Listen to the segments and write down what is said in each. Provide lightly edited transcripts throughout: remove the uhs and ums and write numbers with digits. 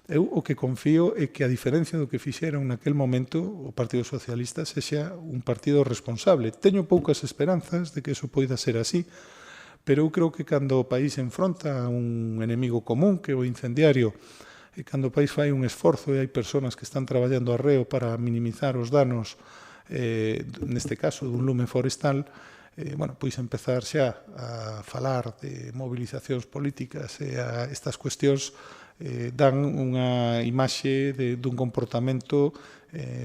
Eu o que confío é que, a diferencia do que fixeron naquel momento, o Partido Socialista sexa un partido responsable. Teño poucas esperanzas de que eso poida ser así, pero eu creo que cando o país enfronta un enemigo común, que é o incendiario, e cando o país fai un esforzo e hai persoas que están traballando arreo para minimizar os danos, neste caso dun lume forestal, pois empezar xa a falar de movilizacións políticas e a estas cuestións dan unha imaxe dun comportamento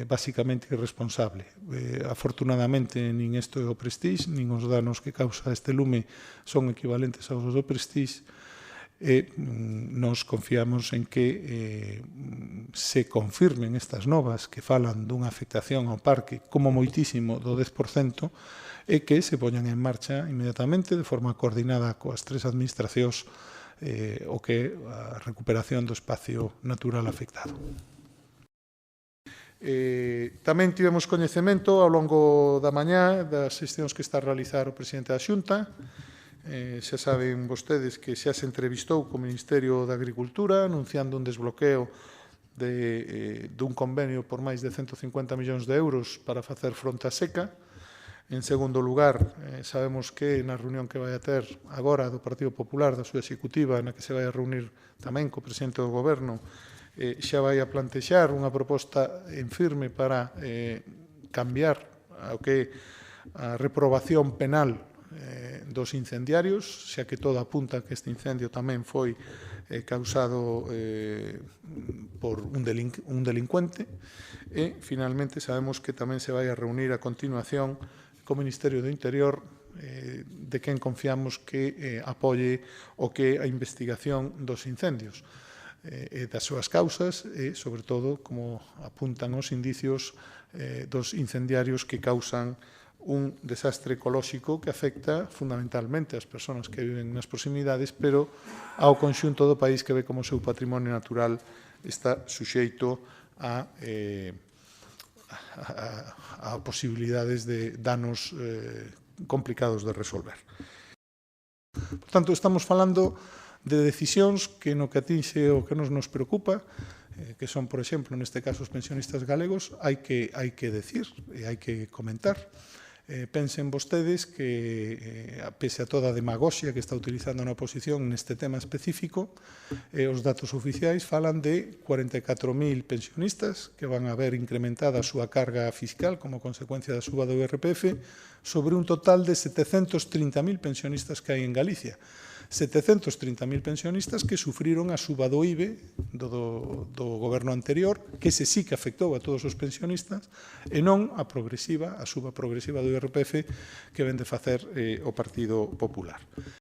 basicamente irresponsable. Afortunadamente, nin isto é o Prestige, nin os danos que causa este lume son equivalentes aos do Prestige, e nos confiamos en que se confirmen estas novas que falan dunha afectación ao parque como moitísimo do 10% e que se poñan en marcha inmediatamente de forma coordinada coas tres administracións o que é a recuperación do espacio natural afectado. Tamén tivemos coñecemento ao longo da mañá das sesións que está a realizar o presidente da Xunta. Xa saben vostedes que xa se entrevistou co Ministerio da Agricultura anunciando un desbloqueo dun convenio por máis de 150 millóns de euros para facer fronte á seca. En segundo lugar, sabemos que na reunión que vai a ter agora do Partido Popular, da súa executiva, na que se vai a reunir tamén co presidente do Goberno, xa vai a plantexar unha proposta en firme para cambiar o que a reprobación penal dos incendiarios, xa que todo apunta que este incendio tamén foi causado por un delincuente. E, finalmente, sabemos que tamén se vai a reunir a continuación co Ministerio do Interior, de quen confiamos que apoie o que é a investigación dos incendios, das súas causas e, sobre todo, como apuntan os indicios dos incendiarios que causan un desastre ecolóxico que afecta fundamentalmente ás persoas que viven nas proximidades, pero ao conxunto do país que ve como o seu patrimonio natural está suxeito a posibilidades de danos complicados de resolver. Por tanto, estamos falando de decisións que no que atinxe o que nos preocupa, que son, por exemplo, neste caso, os pensionistas galegos, hai que decir e hai que comentar. Pensen vostedes que, pese a toda a demagoxia que está utilizando na oposición neste tema específico, os datos oficiais falan de 44.000 pensionistas que van a ver incrementada a súa carga fiscal como consecuencia da suba do IRPF sobre un total de 730.000 pensionistas que hai en Galicia. 730.000 pensionistas que sufriron a suba do IBE do goberno anterior, que ese sí que afectou a todos os pensionistas, e non a suba progresiva do IRPF que ven de facer o Partido Popular.